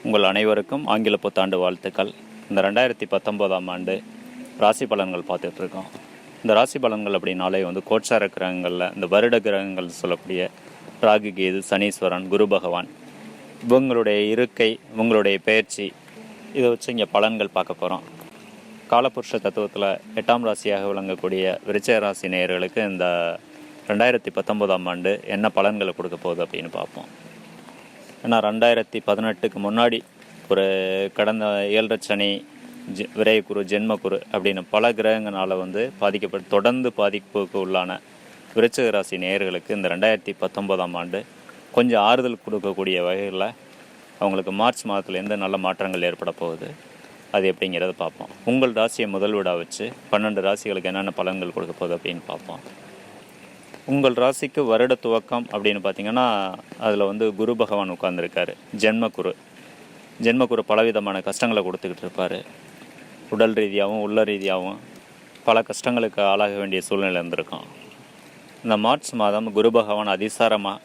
உங்கள் அனைவருக்கும் ஆங்கில புத்தாண்டு வாழ்த்துக்கள். இந்த 2019ஆம் ஆண்டு ராசி பலன்கள் பார்த்துட்ருக்கோம். இந்த ராசி பலன்கள் அப்படின்னாலே கோட்சார கிரகங்களில் இந்த வருட கிரகங்கள் சொல்லக்கூடிய ராகு, கேது, சனீஸ்வரன், குரு பகவான், இவங்களுடைய இருக்கை, இவங்களுடைய பயிற்சி, இதை வச்சு இங்கே பலன்கள் பார்க்க போகிறோம். காலபுருஷ தத்துவத்தில் 8ஆம் ராசியாக விளங்கக்கூடிய விருச்சிக ராசி நேயர்களுக்கு இந்த 2019ஆம் ஆண்டு என்ன பலன்களை கொடுக்க போகுது அப்படின்னு பார்ப்போம். ஏன்னா 2018க்கு முன்னாடி ஒரு கடந்த 7 சனி, விரைகுரு, ஜென்மகுரு அப்படின்னு பல கிரகங்களால் பாதிக்கப்பட்டு தொடர்ந்து பாதிப்புக்கு உள்ளான விருச்சிக ராசி நேயர்களுக்கு இந்த 2019ஆம் ஆண்டு கொஞ்சம் ஆறுதல் கொடுக்கக்கூடிய வகையில் அவங்களுக்கு மார்ச் மாதத்துலேருந்து நல்ல மாற்றங்கள் ஏற்பட போகுது. அது எப்படிங்கிறத பார்ப்போம். உங்கள் ராசியை முதல் வீடாக வச்சு 12 ராசிகளுக்கு என்னென்ன பலன்கள் கொடுக்க போகுது அப்படின்னு பார்ப்போம். உங்கள் ராசிக்கு வருட துவக்கம் அப்படின்னு பார்த்திங்கன்னா அதில் குரு பகவான் உட்கார்ந்துருக்காரு. ஜென்மகுரு பலவிதமான கஷ்டங்களை கொடுத்துக்கிட்டு இருப்பார். உடல் ரீதியாகவும் உள்ள ரீதியாகவும் பல கஷ்டங்களுக்கு ஆளாக வேண்டிய சூழ்நிலை இருந்திருக்கும். இந்த மார்ச் மாதம் குரு பகவான் அதிசாரமாக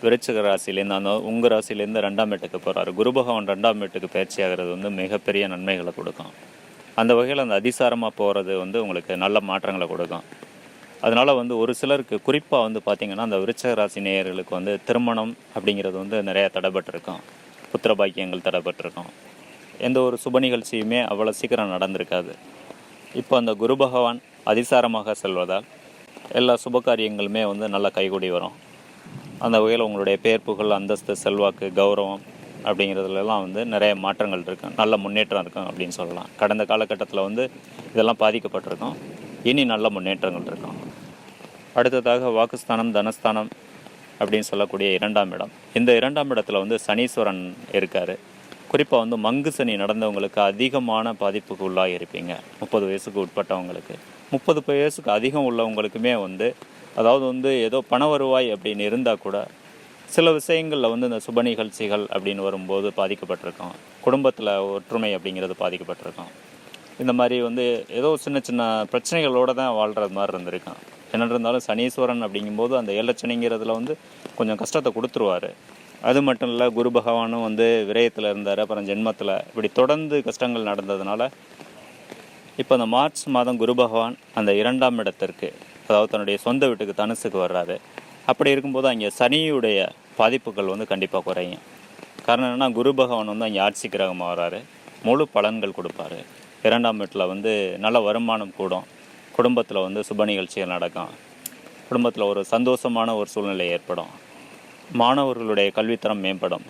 விருச்சிக ராசிலேருந்து உங்கள் ராசிலேருந்து 2ஆம் வீட்டுக்கு போகிறாரு. குரு பகவான் 2ஆம் வீட்டுக்கு பயிற்சி ஆகிறது மிகப்பெரிய நன்மைகளை கொடுக்கும். அந்த வகையில் அந்த அதிசாரமாக போகிறது உங்களுக்கு நல்ல மாற்றங்களை கொடுக்கும். அதனால் ஒரு சிலருக்கு குறிப்பாக பார்த்திங்கன்னா அந்த விருச்சிக ராசி நேயர்களுக்கு திருமணம் அப்படிங்கிறது நிறையா தடைபட்டிருக்கும். புத்திர பாக்கியங்கள் தடைபட்டிருக்கும். எந்த ஒரு சுப நிகழ்ச்சியுமே அவ்வளோ சீக்கிரம் நடந்திருக்காது. இப்போ அந்த குரு பகவான் அதிசாரமாக செல்வதால் எல்லா சுப காரியங்களுமே நல்லா கைகூடி வரும். அந்த வகையில் உங்களுடைய பெயர், புகழ், அந்தஸ்து, செல்வாக்கு, கௌரவம் அப்படிங்கிறதுலாம் நிறைய மாற்றங்கள் இருக்கும். நல்ல முன்னேற்றம் இருக்கும் அப்படின்னு சொல்லலாம். கடந்த காலகட்டத்தில் இதெல்லாம் பாதிக்கப்பட்டிருக்கும். இனி நல்ல முன்னேற்றங்கள் இருக்கும். அடுத்ததாக வாக்குஸ்தானம், தனஸ்தானம் அப்படின்னு சொல்லக்கூடிய 2ஆம் இடம். இந்த 2ஆம் இடத்துல சனீஸ்வரன் இருக்கார். குறிப்பாக மங்கு சனி நடந்தவங்களுக்கு அதிகமான பாதிப்புக்கு உள்ளாக இருப்பீங்க. 30 வயசுக்கு உட்பட்டவங்களுக்கு, 30 வயசுக்கு அதிகம் உள்ளவங்களுக்குமே அதாவது ஏதோ பண வருவாய் அப்படின்னு இருந்தால் கூட சில விஷயங்களில் இந்த சுப நிகழ்ச்சிகள் அப்படின்னு வரும்போது பாதிக்கப்பட்டிருக்கோம். குடும்பத்தில் ஒற்றுமை அப்படிங்கிறது பாதிக்கப்பட்டிருக்கோம். இந்த மாதிரி ஏதோ சின்ன சின்ன பிரச்சனைகளோடு தான் வாழ்கிறது மாதிரி இருந்திருக்கான். என்ன இருந்தாலும் சனீஸ்வரன் அப்படிங்கும்போது அந்த 7 சனிங்கிறதுல கொஞ்சம் கஷ்டத்தை கொடுத்துருவார். அது மட்டும் இல்லை, குரு பகவானும் விரயத்தில் இருந்தார். அப்புறம் ஜென்மத்தில் இப்படி தொடர்ந்து கஷ்டங்கள் நடந்ததுனால இப்போ அந்த மார்ச் மாதம் குரு பகவான் அந்த 2ஆம் இடத்திற்கு, அதாவது தன்னுடைய சொந்த வீட்டுக்கு தனுசுக்கு வர்றாரு. அப்படி இருக்கும்போது அங்கே சனியுடைய பாதிப்புகள் கண்டிப்பாக குறையும். காரணம் என்னென்னா, குரு பகவான் அங்கே ஆட்சி கிரகமாக வர்றாரு. முழு பலன்கள் கொடுப்பாரு. 2ஆம் வீட்டில் நல்ல வருமானம் கூடும். குடும்பத்தில் சுப நிகழ்ச்சிகள் நடக்கும். குடும்பத்தில் ஒரு சந்தோஷமான ஒரு சூழ்நிலை ஏற்படும். மாணவர்களுடைய கல்வித்தரம் மேம்படும்.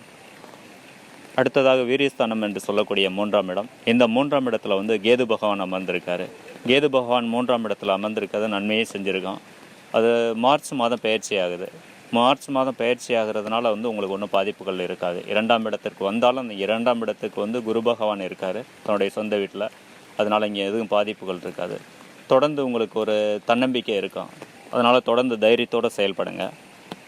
அடுத்ததாக வீரியஸ்தானம் என்று சொல்லக்கூடிய 3ஆம் இடம். இந்த 3ஆம் இடத்துல கேது பகவான் அமர்ந்திருக்காரு. கேது பகவான் 3ஆம் இடத்துல அமர்ந்திருக்கிறது நன்மையே செஞ்சுருக்கோம். அது மார்ச் மாதம் பயிற்சி ஆகுது. மார்ச் மாதம் பயிற்சி ஆகிறதுனால உங்களுக்கு ஒன்றும் பாதிப்புகள் இருக்காது. 2ஆம் இடத்திற்கு வந்தாலும் அந்த 2ஆம் இடத்துக்கு குரு பகவான் இருக்கார் தன்னுடைய சொந்த வீட்டில். அதனால் இங்கே எதுவும் பாதிப்புகள் இருக்காது. தொடர்ந்து உங்களுக்கு ஒரு தன்னம்பிக்கை இருக்கும். அதனால் தொடர்ந்து தைரியத்தோடு செயல்படுங்க.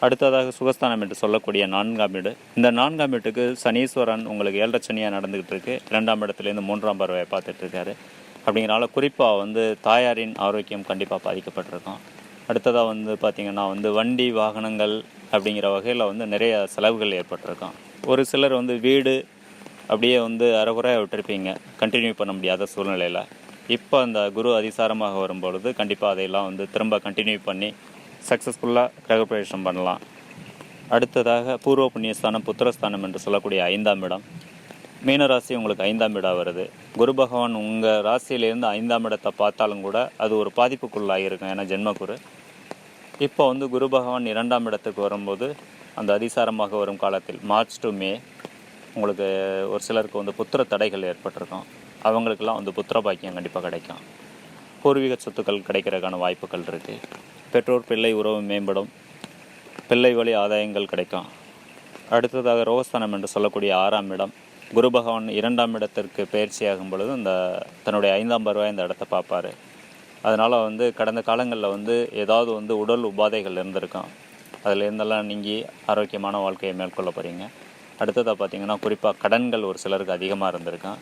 அடுத்ததாக சுகஸ்தானம் என்று சொல்லக்கூடிய 4ஆம் வீடு. இந்த 4ஆம் வீட்டுக்கு சனீஸ்வரன் உங்களுக்கு 7 சனியாக நடந்துக்கிட்டு இருக்கு. 2ஆம் இடத்துலேருந்து 3ஆம் பார்வையை பார்த்துட்ருக்காரு. அப்படிங்கிறனால குறிப்பாக தாயாரின் ஆரோக்கியம் கண்டிப்பாக பாதிக்கப்பட்டிருக்கும். அடுத்ததாக பார்த்திங்கன்னா வண்டி வாகனங்கள் அப்படிங்கிற வகையில் நிறைய செலவுகள் ஏற்பட்டிருக்கும். ஒரு சிலர் வீடு அப்படியே அரைகுறையாக விட்டுருப்பீங்க, கண்டினியூ பண்ண முடியாத சூழ்நிலையில். இப்போ அந்த குரு அதிசாரமாக வரும்பொழுது கண்டிப்பாக அதையெல்லாம் திரும்ப கண்டினியூ பண்ணி சக்ஸஸ்ஃபுல்லாக கிரகப்பிரவேசம் பண்ணலாம். அடுத்ததாக பூர்வ புண்ணியஸ்தானம், புத்திரஸ்தானம் என்று சொல்லக்கூடிய 5ஆம் இடம். மீனராசி உங்களுக்கு 5ஆம் வீடாக வருது. குரு பகவான் உங்கள் ராசியிலேருந்து 5ஆம் இடத்தை பார்த்தாலும் கூட அது ஒரு பாதிப்புக்குள்ளாக இருக்கும். ஏன்னா ஜென்மகுரு. இப்போ குரு பகவான் 2ஆம் இடத்துக்கு வரும்போது அந்த அதிசாரமாக வரும் காலத்தில் மார்ச் டு மே உங்களுக்கு ஒரு சிலருக்கு புத்திர தடைகள் ஏற்பட்டிருக்கும். அவங்களுக்கெல்லாம் புத்திர பாக்கியம் கண்டிப்பாக கிடைக்கும். பூர்வீக சொத்துக்கள் கிடைக்கிறதுக்கான வாய்ப்புகள் இருக்குது. பெற்றோர் பிள்ளை உறவு மேம்படும். பிள்ளை வழி ஆதாயங்கள் கிடைக்கும். அடுத்ததாக ரோகஸ்தானம் என்று சொல்லக்கூடிய 6ஆம் இடம். குரு பகவான் 2ஆம் இடத்திற்கு பயிற்சியாகும் பொழுது இந்த தன்னுடைய 5ஆம் பருவாய் இந்த இடத்த பார்ப்பார். அதனால் கடந்த காலங்களில் ஏதாவது உடல் உபாதைகள் இருந்திருக்கும். அதில் இருந்தெல்லாம் நீங்கி ஆரோக்கியமான வாழ்க்கையை மேற்கொள்ள போகிறீங்க. அடுத்ததாக பார்த்திங்கன்னா குறிப்பாக கடன்கள் ஒரு சிலருக்கு அதிகமாக இருந்திருக்கும்.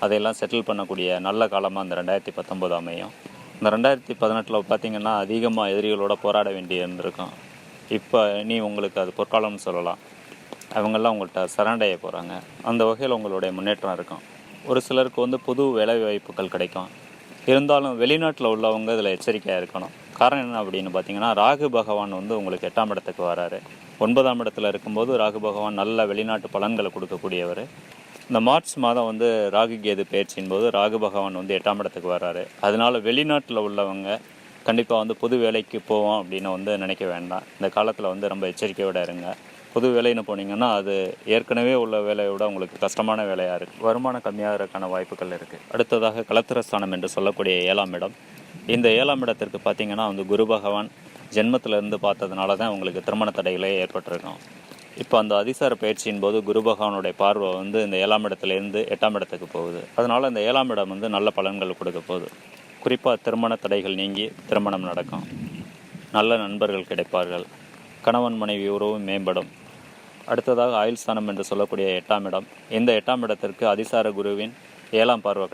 அதையெல்லாம் செட்டில் பண்ணக்கூடிய நல்ல காலமாக இந்த 2019 அமையும். இந்த 2018 பார்த்திங்கன்னா அதிகமாக எதிரிகளோட போராட வேண்டி இருந்திருக்கும். இப்போ நீ உங்களுக்கு அது பொற்காலம்னு சொல்லலாம். அவங்கெல்லாம் உங்கள்கிட்ட சரணடைய போகிறாங்க. அந்த வகையில் உங்களுடைய முன்னேற்றம் இருக்கும். ஒரு சிலருக்கு வந்து புது வேலை வாய்ப்புகள் கிடைக்கும். இருந்தாலும் வெளிநாட்டில் உள்ளவங்க இதில் எச்சரிக்கையாக இருக்கணும். காரணம் என்ன அப்படின்னு பார்த்தீங்கன்னா, ராகு பகவான் வந்து உங்களுக்கு 8ஆம் இடத்துக்கு வராரு. 9ஆம் இடத்துல இருக்கும்போது ராகு பகவான் நல்ல வெளிநாட்டு பலன்களை கொடுக்கக்கூடியவர். இந்த மார்ச் மாதம் வந்து ராகு கேது பயிற்சியின் போது ராகு பகவான் வந்து 8ஆம் இடத்துக்கு வர்றாரு. அதனால வெளிநாட்டில் உள்ளவங்க கண்டிப்பாக வந்து புது வேலைக்கு போவோம் அப்படின்னு வந்து நினைக்க வேண்டாம். இந்த காலத்தில் வந்து ரொம்ப எச்சரிக்கையோடு இருங்க. புது வேலைன்னு போனீங்கன்னா அது ஏற்கனவே உள்ள வேலையை விட உங்களுக்கு கஷ்டமான வேலையாக இருக்குது. வருமானம் கம்மியாகிறதுக்கான வாய்ப்புகள் இருக்குது. அடுத்ததாக கலத்திரஸ்தானம் என்று சொல்லக்கூடிய 7ஆம் இடம். இந்த 7ஆம் இடத்திற்கு பார்த்திங்கன்னா வந்து குரு பகவான் ஜென்மத்திலேருந்து பார்த்ததுனால தான் உங்களுக்கு திருமண தடைகளே ஏற்பட்டிருக்கும். இப்போ அந்த அதிசார பயிற்சியின் போது குரு பகவானுடைய பார்வை வந்து இந்த 7ஆம் இடத்துலேருந்து 8ஆம் இடத்துக்கு போகுது. அதனால் இந்த 7ஆம் இடம் வந்து நல்ல பலன்கள் கொடுக்க போகுது. குறிப்பாக திருமண தடைகள் நீங்கி திருமணம் நடக்கும். நல்ல நண்பர்கள் கிடைப்பார்கள். கணவன் மனைவி உறவு மேம்படும். அடுத்ததாக ஆயுள் ஸ்தானம் என்று சொல்லக்கூடிய 8ஆம் இடம். இந்த 8ஆம் இடத்திற்கு அதிசார குருவின் 7ஆம் பார்வை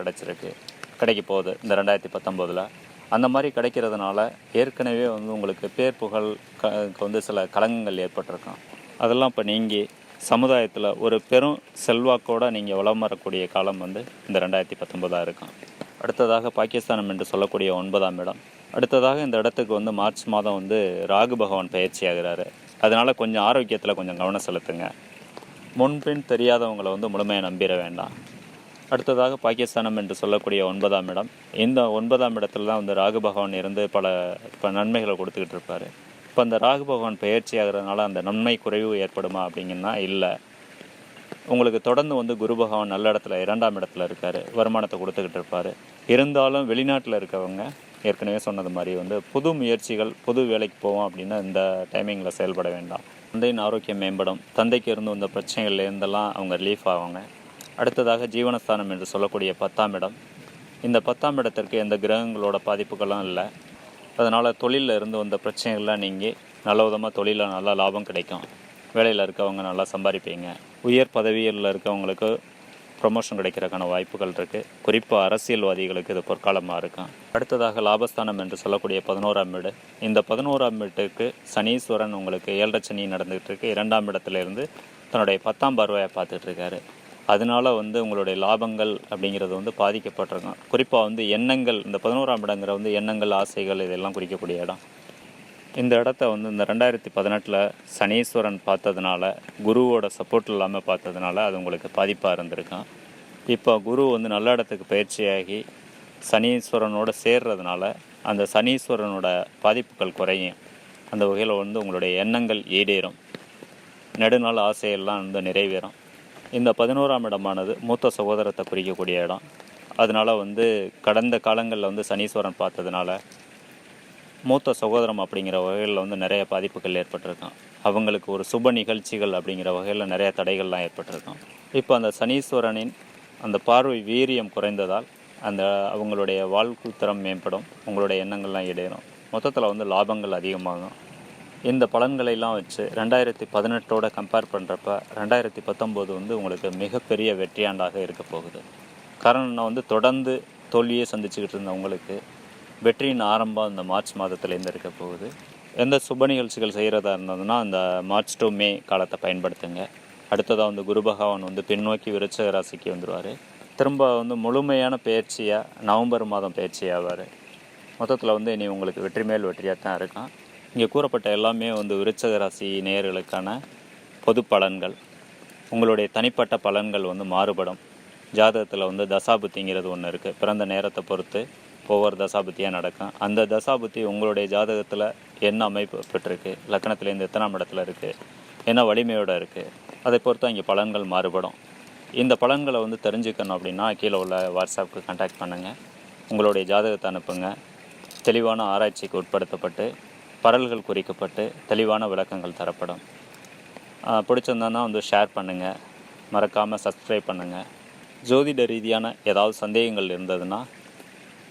கிடைக்க போகுது இந்த 2019. அந்த மாதிரி கிடைக்கிறதுனால ஏற்கனவே வந்து உங்களுக்கு பேர் புகழ் வந்து சில கலங்கங்கள் ஏற்பட்டிருக்கும். அதெல்லாம் இப்போ நீங்கி சமுதாயத்தில் ஒரு பெரும் செல்வாக்கோடு நீங்கள் வலம் வரக்கூடிய காலம் வந்து இந்த 2019 இருக்கும். அடுத்ததாக பாகிஸ்தானம் என்று சொல்லக்கூடிய 9ஆம் இடம். அடுத்ததாக இந்த இடத்துக்கு வந்து மார்ச் மாதம் வந்து ராகு பகவான் பயிற்சி ஆகிறாரு. அதனால் கொஞ்சம் ஆரோக்கியத்தில் கொஞ்சம் கவனம் செலுத்துங்க. முன்பின் தெரியாதவங்களை வந்து முழுமையாக நம்பிட வேண்டாம். அடுத்ததாக பாகிஸ்தானம் என்று சொல்லக்கூடிய 9ஆம் இடம். இந்த 9ஆம் இடத்துல தான் வந்து ராகு பகவான் இருந்து பல நன்மைகளை கொடுத்துக்கிட்டு இருப்பார். இப்போ அந்த ராகு பகவான் பயிற்சி ஆகிறதுனால அந்த நன்மை குறைவு ஏற்படுமா அப்படிங்கன்னா இல்லை. உங்களுக்கு தொடர்ந்து வந்து குரு பகவான் நல்ல இடத்துல 2ஆம் இடத்துல இருக்கார். வருமானத்தை கொடுத்துக்கிட்டு இருப்பார். இருந்தாலும் வெளிநாட்டில் இருக்கவங்க ஏற்கனவே சொன்னது மாதிரி வந்து புது முயற்சிகள் புது வேலைக்கு போவோம் அப்படின்னா இந்த டைமிங்கில் செயல்பட வேண்டாம். தந்தையின் ஆரோக்கியம் மேம்படும். தந்தைக்கு இருந்து இந்த பிரச்சனைகள்லேருந்தெல்லாம் அவங்க ரிலீஃப் ஆவாங்க. அடுத்ததாக ஜீவனஸ்தானம் என்று சொல்லக்கூடிய 10ஆம் இடம். இந்த 10ஆம் இடத்திற்கு எந்த கிரகங்களோட பாதிப்புகளும் இல்லை. அதனால் தொழிலில் இருந்து வந்த பிரச்சனைகள்லாம் நீங்கி நல்ல விதமாக தொழிலில் நல்லா லாபம் கிடைக்கும். வேலையில் இருக்கவங்க நல்லா சம்பாதிப்பீங்க. உயர் பதவியில் இருக்கவங்களுக்கு ப்ரொமோஷன் கிடைக்கிறதுக்கான வாய்ப்புகள் இருக்குது. குறிப்பாக அரசியல்வாதிகளுக்கு இது பொற்காலமாக இருக்கும். அடுத்ததாக லாபஸ்தானம் என்று சொல்லக்கூடிய 11ஆம் வீடு. இந்த 11ஆம் வீட்டுக்கு சனீஸ்வரன் உங்களுக்கு 7.5 சனி நடந்துகிட்டு இருக்கு. 2ஆம் இடத்துலேருந்து தன்னுடைய 10ஆம் பார்வையை பார்த்துட்ருக்காரு. அதனால வந்து உங்களுடைய லாபங்கள் அப்படிங்கிறது வந்து பாதிக்கப்பட்டிருக்கும். குறிப்பாக வந்து எண்ணங்கள், இந்த 11ஆம் இடங்கிற வந்து எண்ணங்கள், ஆசைகள் இதெல்லாம் குறிக்கக்கூடிய இடம். இந்த இடத்த வந்து இந்த 2018 சனீஸ்வரன் பார்த்ததுனால, குருவோட சப்போர்ட் இல்லாமல் பார்த்ததுனால அது உங்களுக்கு பாதிப்பாக இருந்திருக்கும். இப்போ குரு வந்து நல்ல இடத்துக்கு பயிற்சியாகி சனீஸ்வரனோட சேர்றதுனால அந்த சனீஸ்வரனோட பாதிப்புகள் குறையும். அந்த வகையில் வந்து உங்களுடைய எண்ணங்கள் ஈடேறும். நெடுநாள் ஆசையெல்லாம் வந்து நிறைவேறும். இந்த 11ஆம் இடமானது மூத்த சகோதரத்தை குறிக்கக்கூடிய இடம். அதனால் வந்து கடந்த காலங்களில் வந்து சனீஸ்வரன் பார்த்ததுனால மூத்த சகோதரம் அப்படிங்கிற வகையில் வந்து நிறைய பாதிப்புகள் ஏற்பட்டிருக்கும். அவங்களுக்கு ஒரு சுப நிகழ்ச்சிகள் அப்படிங்கிற வகையில் நிறைய தடைகள்லாம் ஏற்பட்டிருக்கும். இப்போ அந்த சனீஸ்வரனின் அந்த பார்வை வீரியம் குறைந்ததால் அந்த அவங்களுடைய வாழ்க்கை தரம் மேம்படும். உங்களுடைய எண்ணங்கள்லாம் ஈடேறும். மொத்தத்தில் வந்து லாபங்கள் அதிகமாகும். இந்த பலன்களையெல்லாம் வச்சு 2018ஓட கம்பேர் பண்ணுறப்ப 2019 வந்து உங்களுக்கு மிகப்பெரிய வெற்றியாண்டாக இருக்க போகுது. காரணம் நான் வந்து தொடர்ந்து தோல்வியை சந்திச்சுக்கிட்டு இருந்த உங்களுக்கு வெற்றியின் ஆரம்பம் இந்த மார்ச் மாதத்துலேருந்து இருக்க போகுது. எந்த சுப நிகழ்ச்சிகள் செய்கிறதா இருந்ததுன்னா இந்த மார்ச் டு மே காலத்தை பயன்படுத்துங்க. அடுத்ததாக வந்து குரு பகவான் வந்து பின்னோக்கி விருச்சிக ராசிக்கு வந்துடுவார். திரும்ப வந்து முழுமையான பயிற்சியாக நவம்பர் மாதம் பயிற்சியாவார். மொத்தத்தில் வந்து இனி உங்களுக்கு வெற்றி மேல் வெற்றியாக தான் இருக்கும். இங்கே கூறப்பட்ட எல்லாமே வந்து விருச்சிக ராசி நேயர்களுக்கான பொது பலன்கள். உங்களுடைய தனிப்பட்ட பலன்கள் வந்து மாறுபடும். ஜாதகத்தில் வந்து தசாபுத்திங்கிறது ஒன்று இருக்குது. பிறந்த நேரத்தை பொறுத்து ஒவ்வொரு தசாபுத்தியாக நடக்கும். அந்த தசாபுத்தி உங்களுடைய ஜாதகத்தில் என்ன அமைப்பு பெற்றிருக்கு, லக்னத்துலேருந்து எத்தனாம் இடத்துல இருக்குது, என்ன வலிமையோடு இருக்குது, அதை பொறுத்து இங்கே பலன்கள் மாறுபடும். இந்த பலன்களை வந்து தெரிஞ்சுக்கணும் அப்படின்னா கீழே உள்ள வாட்ஸ்அப்புக்கு கான்டாக்ட் பண்ணுங்கள். உங்களுடைய ஜாதகத்தை அனுப்புங்க. தெளிவான ஆராய்ச்சிக்கு உட்படுத்தப்பட்டு பரல்கள் குறிக்கப்பட்டு தெளிவான விளக்கங்கள் தரப்படும். பிடிச்சிருந்தோன்னா வந்து ஷேர் பண்ணுங்கள். மறக்காமல் சப்ஸ்கிரைப் பண்ணுங்கள். ஜோதிட ரீதியான ஏதாவது சந்தேகங்கள் இருந்ததுன்னா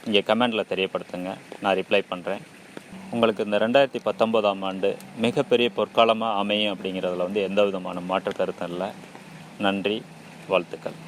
இங்கே கமெண்டில் தெரியப்படுத்துங்க. நான் ரிப்ளை பண்ணுறேன். உங்களுக்கு இந்த 2019ஆம் ஆண்டு மிகப்பெரிய பொற்காலமாக அமையும் அப்படிங்கிறதுல வந்து எந்த விதமான மாற்று கருத்தும் இல்லை. நன்றி, வாழ்த்துக்கள்.